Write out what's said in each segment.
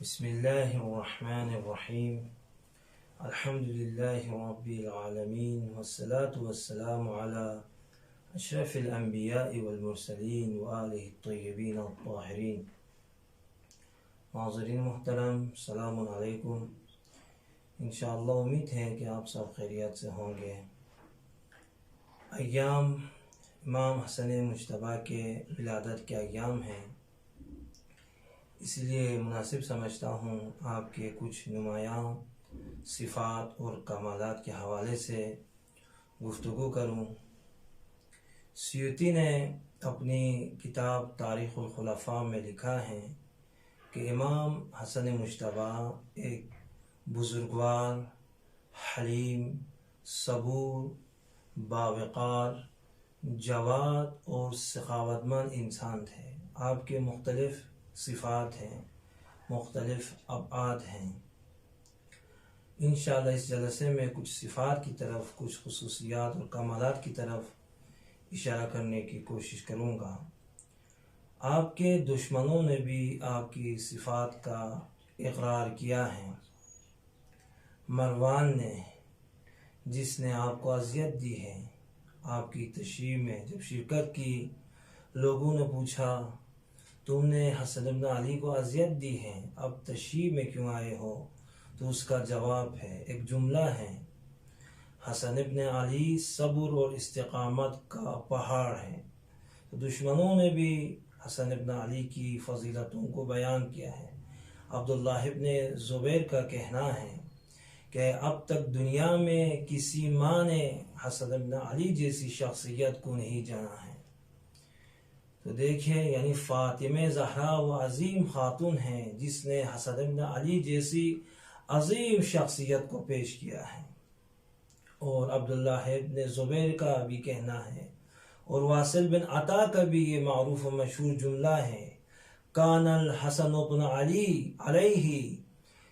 بسم الله الرحمن الرحيم الحمد لله رب العالمين والصلاة والسلام على أشرف الأنبياء والمرسلين وآله الطيبين الطاهرين. ناظرین محترم، السلام علیکم. انشاءاللہ امید ہے کہ آپ سب خیریت سے ہوں گے. ایام امام حسن مجتبیٰ کے ولادت کے ایام ہیں، اس لیے مناسب سمجھتا ہوں آپ کے کچھ نمایاں صفات اور کمالات کے حوالے سے گفتگو کروں. سیوطی نے اپنی کتاب تاریخ الخلفاء میں لکھا ہے کہ امام حسن مجتبیٰ ایک بزرگوار، حلیم، صبور، باوقار، جواد اور سخاوت مند انسان تھے. آپ کے مختلف صفات ہیں، مختلف ابعاد ہیں. انشاءاللہ اس جلسے میں کچھ صفات کی طرف، کچھ خصوصیات اور کمالات کی طرف اشارہ کرنے کی کوشش کروں گا. آپ کے دشمنوں نے بھی آپ کی صفات کا اقرار کیا ہے. مروان نے، جس نے آپ کو اذیت دی ہے، آپ کی تشریح میں جب شرکت کی، لوگوں نے پوچھا تم نے حسن ابن علی کو اذیت دی ہے، اب تشریح میں کیوں آئے ہو؟ تو اس کا جواب ہے، ایک جملہ ہے، حسن ابن علی صبر اور استقامت کا پہاڑ ہے. تو دشمنوں نے بھی حسن ابن علی کی فضیلتوں کو بیان کیا ہے. عبداللہ ابن زبیر کا کہنا ہے کہ اب تک دنیا میں کسی ماں نے حسن ابن علی جیسی شخصیت کو نہیں جانا ہے. تو دیکھیں، یعنی فاطمہ زہرا وہ عظیم خاتون ہیں جس نے حسن ابن علی جیسی عظیم شخصیت کو پیش کیا ہے. اور عبداللہ ابن زبیر کا بھی کہنا ہے، اور واصل بن عطا کا بھی یہ معروف و مشہور جملہ ہے، کان الحسن بن علی علیہ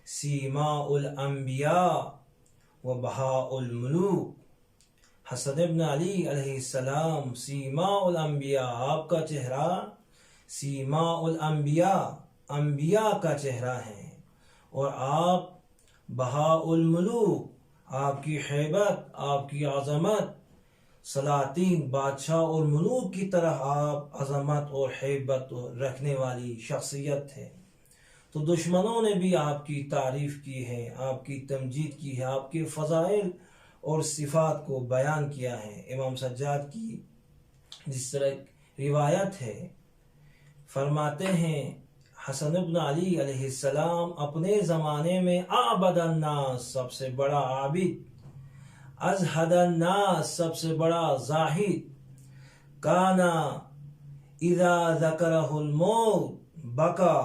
سیماء الانبیاء و بہاء الملوک. حسن ابن علی علیہ السلام سیماء الانبیاء، آپ کا چہرہ سیماء الانبیاء، انبیاء کا چہرہ ہے، اور آپ بہاء الملوک، آپ کی ہیبت، آپ کی عظمت، سلاطین، بادشاہ اور ملوک کی طرح آپ عظمت اور ہیبت رکھنے والی شخصیت ہے. تو دشمنوں نے بھی آپ کی تعریف کی ہے، آپ کی تمجید کی ہے، آپ کے فضائل اور صفات کو بیان کیا ہے. امام سجاد کی جس طرح روایت ہے، فرماتے ہیں حسن ابن علی علیہ السلام اپنے زمانے میں اعبد الناس، سب سے بڑا عابد، ازہد الناس، سب سے بڑا زاہد، کانا اذا ذکرہ الموت بکا،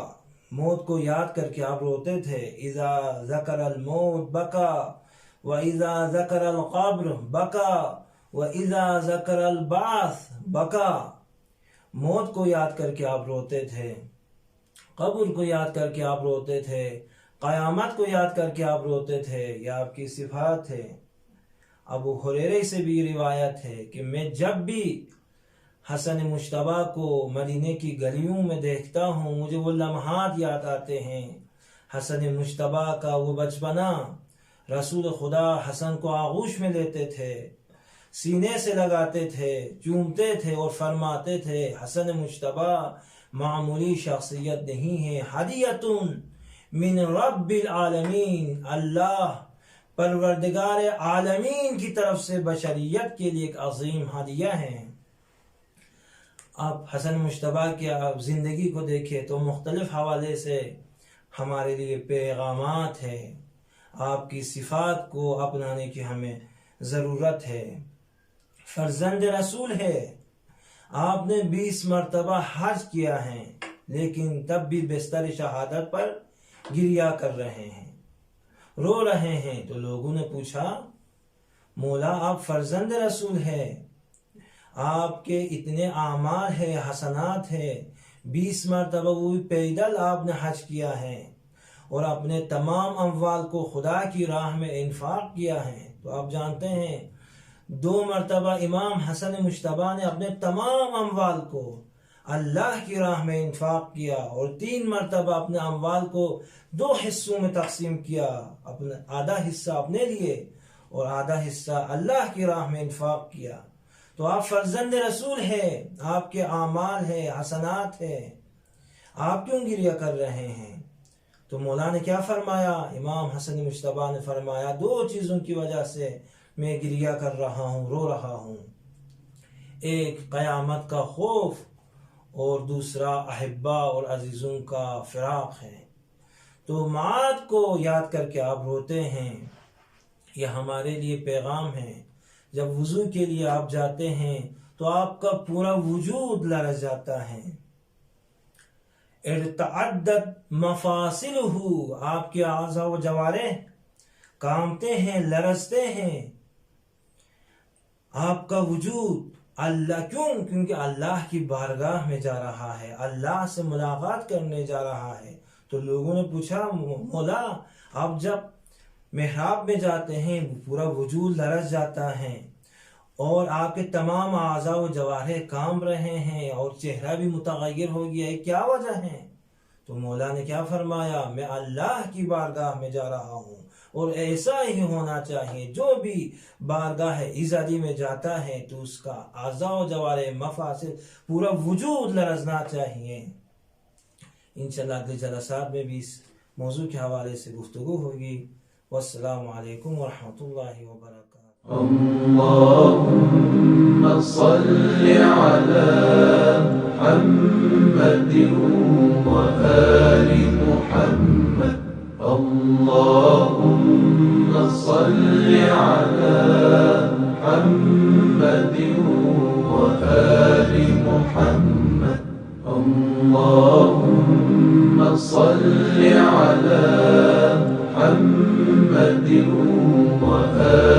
موت کو یاد کر کے آپ روتے تھے. اذا ذکر الموت بکا وَإِذَا ذَكَرَ الْقَبْرُ بَكَى وَإِذَا ذَكَرَ الْبَعْثَ بَكَى. موت کو یاد کر کے آپ روتے تھے، قبر کو یاد کر کے آپ روتے تھے، قیامت کو یاد کر کے آپ روتے تھے. یہ آپ کی صفات ہے. ابو ہریرہ سے بھی روایت ہے کہ میں جب بھی حسن مجتبیٰ کو مدینے کی گلیوں میں دیکھتا ہوں، مجھے وہ لمحات یاد آتے ہیں، حسن مجتبیٰ کا وہ بچپنا. رسول خدا حسن کو آغوش میں لیتے تھے، سینے سے لگاتے تھے، چومتے تھے اور فرماتے تھے حسن مجتبیٰ معمولی شخصیت نہیں ہے، ہدیۃ من رب العالمین، اللہ پروردگار عالمین کی طرف سے بشریت کے لیے ایک عظیم ہدیہ ہے. آپ حسن مجتبیٰ کی آپ زندگی کو دیکھیں تو مختلف حوالے سے ہمارے لیے پیغامات ہیں. آپ کی صفات کو اپنانے کی ہمیں ضرورت ہے. فرزند رسول ہے، آپ نے 20 مرتبہ حج کیا ہے، لیکن تب بھی بستر شہادت پر گریہ کر رہے ہیں، رو رہے ہیں. تو لوگوں نے پوچھا مولا آپ فرزند رسول ہے، آپ کے اتنے اعمال ہیں، حسنات ہیں، 20 مرتبہ وہ بھی پیدل آپ نے حج کیا ہے اور اپنے تمام اموال کو خدا کی راہ میں انفاق کیا ہے. تو آپ جانتے ہیں 2 مرتبہ امام حسن مجتبی نے اپنے تمام اموال کو اللہ کی راہ میں انفاق کیا اور 3 مرتبہ اپنے اموال کو 2 حصوں میں تقسیم کیا. اپنا آدھا حصہ اپنے لیے اور آدھا حصہ اللہ کی راہ میں انفاق کیا. تو آپ فرزند رسول ہیں، آپ کے اعمال ہیں، حسنات ہیں، آپ کیوں گریہ کر رہے ہیں؟ تو مولا نے کیا فرمایا؟ امام حسن مجتبی نے فرمایا 2 چیزوں کی وجہ سے میں گریہ کر رہا ہوں، رو رہا ہوں. ایک قیامت کا خوف اور دوسرا احبا اور عزیزوں کا فراق ہے. تو معاد کو یاد کر کے آپ روتے ہیں. یہ ہمارے لیے پیغام ہے. جب وضو کے لیے آپ جاتے ہیں تو آپ کا پورا وجود لرز جاتا ہے. ارتعدت مفاصلہ، آپ کے اعضاء و جوارح کانپتے ہیں، لرزتے ہیں. آپ کا وجود کیونکہ اللہ کی بارگاہ میں جا رہا ہے، اللہ سے ملاقات کرنے جا رہا ہے. تو لوگوں نے پوچھا مولا آپ جب محراب میں جاتے ہیں پورا وجود لرز جاتا ہے اور آپ کے تمام اعضاء و جوارح کانپ رہے ہیں اور چہرہ بھی متغیر ہو گیا ہے، کیا وجہ ہے؟ تو مولا نے کیا فرمایا؟ میں اللہ کی بارگاہ میں جا رہا ہوں اور ایسا ہی ہونا چاہیے. جو بھی بارگاہ عزادی میں جاتا ہے تو اس کا اعضاء و جوارح مفاصل پورا وجود لرزنا چاہیے. انشاءاللہ اگلے جلسات میں بھی اس موضوع کے حوالے سے گفتگو ہوگی. والسلام علیکم ورحمۃ اللہ وبرکاتہ. اللهم صل على محمد وآل محمد. اللهم صل على محمد وآل محمد. اللهم صل على محمد وآل